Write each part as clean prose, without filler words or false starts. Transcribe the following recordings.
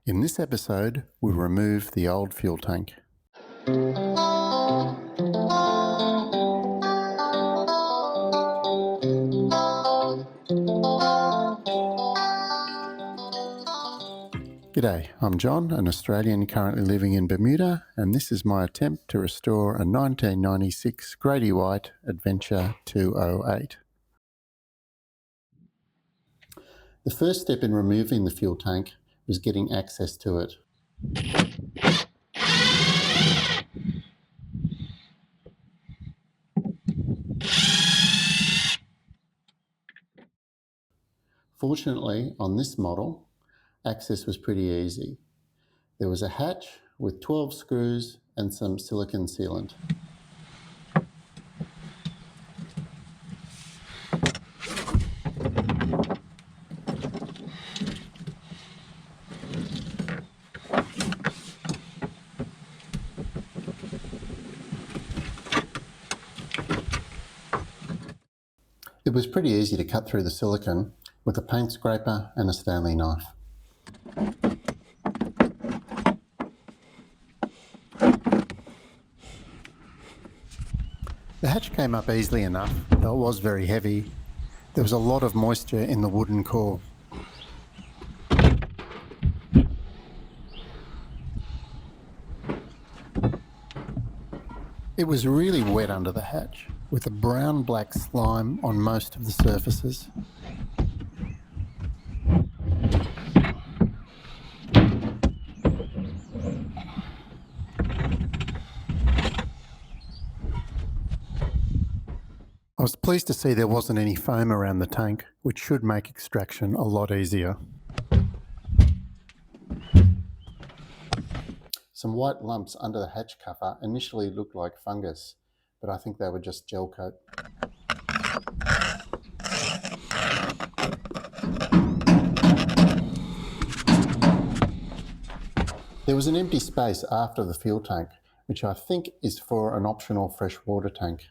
In this episode, we remove the old fuel tank. G'day, I'm John, an Australian currently living in Bermuda, and this is my attempt to restore a 1996 Grady White Adventure 208. The first step in removing the fuel tank was getting access to it. Fortunately, on this model, access was pretty easy. There was a hatch with 12 screws and some silicone sealant. It was pretty easy to cut through the silicone with a paint scraper and a Stanley knife. The hatch came up easily enough, though it was very heavy. There was a lot of moisture in the wooden core. It was really wet under the hatch, with a brown-black slime on most of the surfaces. I was pleased to see there wasn't any foam around the tank, which should make extraction a lot easier. Some white lumps under the hatch cover initially looked like fungus, but I think they were just gel coat. There was an empty space after the fuel tank, which I think is for an optional freshwater tank.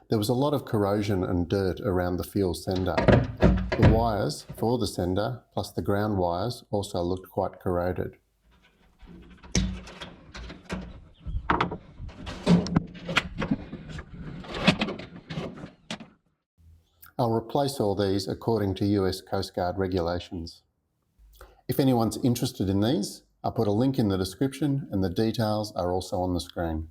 There was a lot of corrosion and dirt around the fuel sender. The wires for the sender, plus the ground wires, also looked quite corroded. I'll replace all these according to US Coast Guard regulations. If anyone's interested in these, I'll put a link in the description and the details are also on the screen.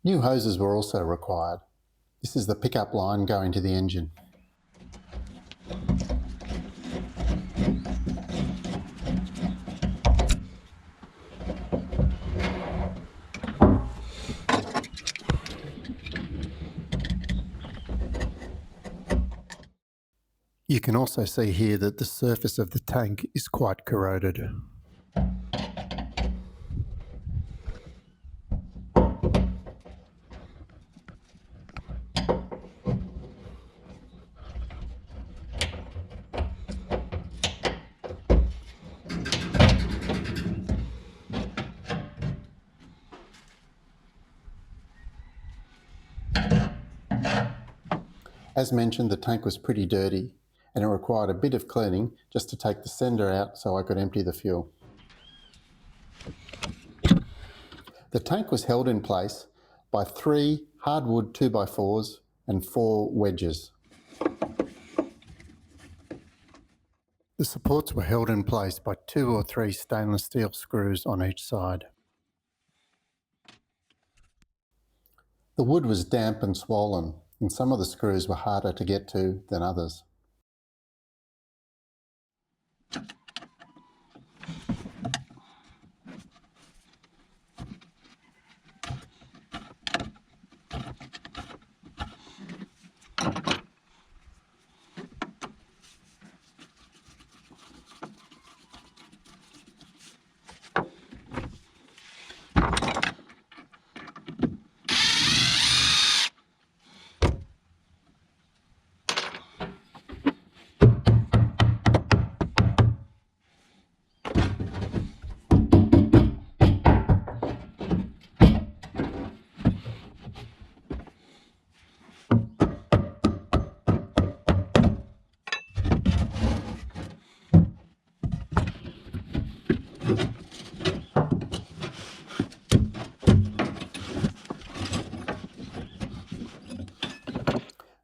New hoses were also required. This is the pickup line going to the engine. You can also see here that the surface of the tank is quite corroded. As mentioned, the tank was pretty dirty and it required a bit of cleaning just to take the sender out so I could empty the fuel. The tank was held in place by 3 hardwood 2x4s and 4 wedges. The supports were held in place by 2 or 3 stainless steel screws on each side. The wood was damp and swollen, and some of the screws were harder to get to than others.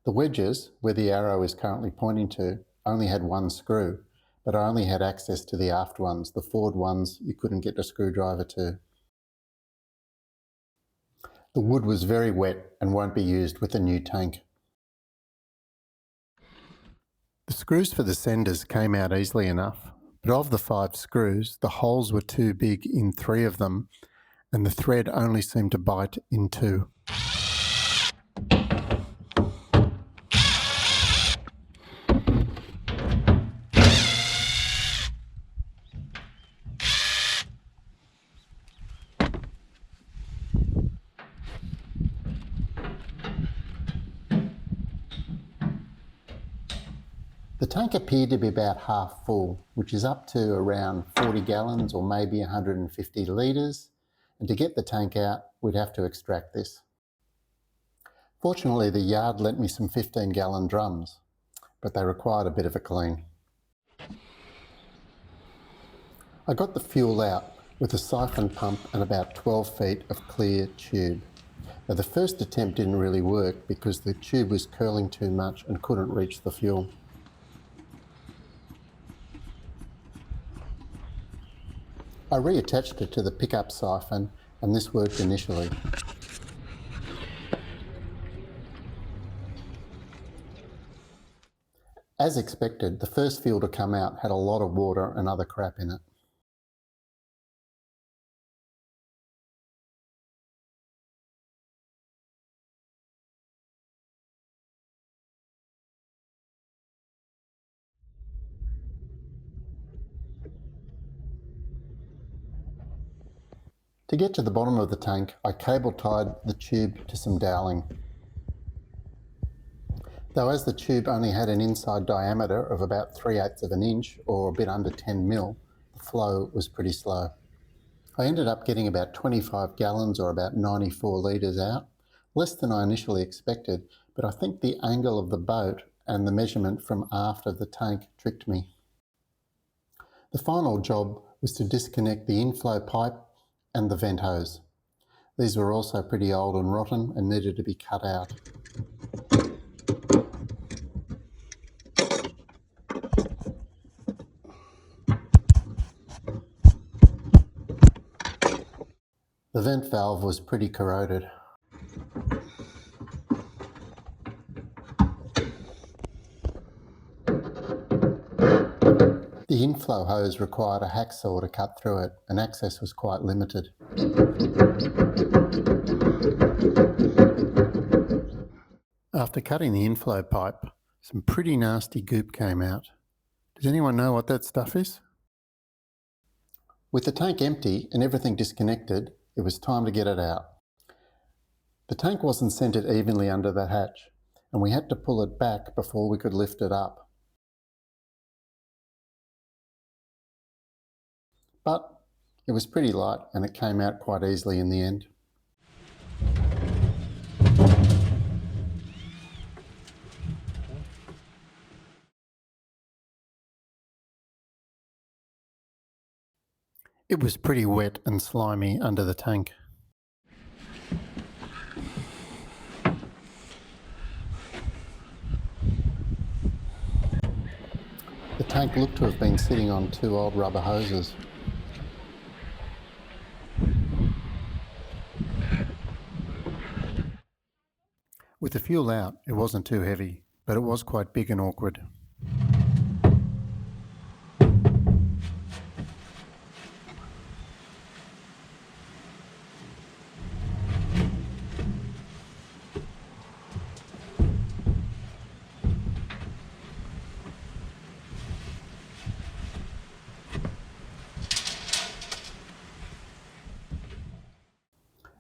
The wedges, where the arrow is currently pointing to, only had one screw, but I only had access to the aft ones. The forward ones you couldn't get a screwdriver to. The wood was very wet and won't be used with the new tank. The screws for the senders came out easily enough, but of the 5 screws, the holes were too big in 3 of them, and the thread only seemed to bite in 2. The tank appeared to be about half full, which is up to around 40 gallons or maybe 150 litres, and to get the tank out we'd have to extract this. Fortunately the yard lent me some 15-gallon drums, but they required a bit of a clean. I got the fuel out with a siphon pump and about 12 feet of clear tube. Now the first attempt didn't really work because the tube was curling too much and couldn't reach the fuel. I reattached it to the pickup siphon and this worked initially. As expected, the first fuel to come out had a lot of water and other crap in it. To get to the bottom of the tank, I cable tied the tube to some doweling. Though as the tube only had an inside diameter of about 3/8 of an inch or a bit under 10 mil, the flow was pretty slow. I ended up getting about 25 gallons or about 94 litres out, less than I initially expected, but I think the angle of the boat and the measurement from aft of the tank tricked me. The final job was to disconnect the inflow pipe and the vent hose. These were also pretty old and rotten and needed to be cut out. The vent valve was pretty corroded. The inflow hose required a hacksaw to cut through it, and access was quite limited. After cutting the inflow pipe, some pretty nasty goop came out. Does anyone know what that stuff is? With the tank empty and everything disconnected, it was time to get it out. The tank wasn't centred evenly under the hatch, and we had to pull it back before we could lift it up. But it was pretty light and it came out quite easily in the end. It was pretty wet and slimy under the tank. The tank looked to have been sitting on 2 old rubber hoses. With the fuel out, it wasn't too heavy, but it was quite big and awkward.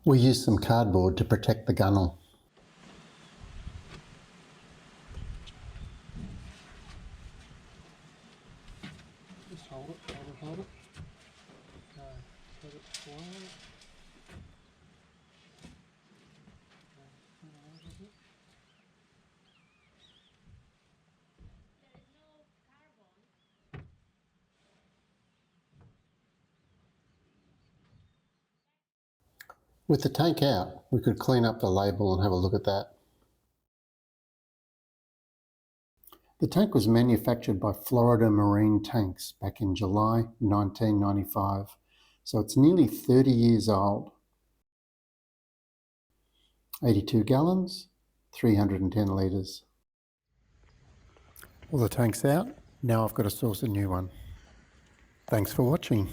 We used some cardboard to protect the gunnel. Just hold it, hold it, hold it. Okay, set it flat. With the tank out, we could clean up the label and have a look at that. The tank was manufactured by Florida Marine Tanks back in July 1995, so it's nearly 30 years old. 82 gallons, 310 litres. Well, the tank's out. Now I've got to source a new one. Thanks for watching.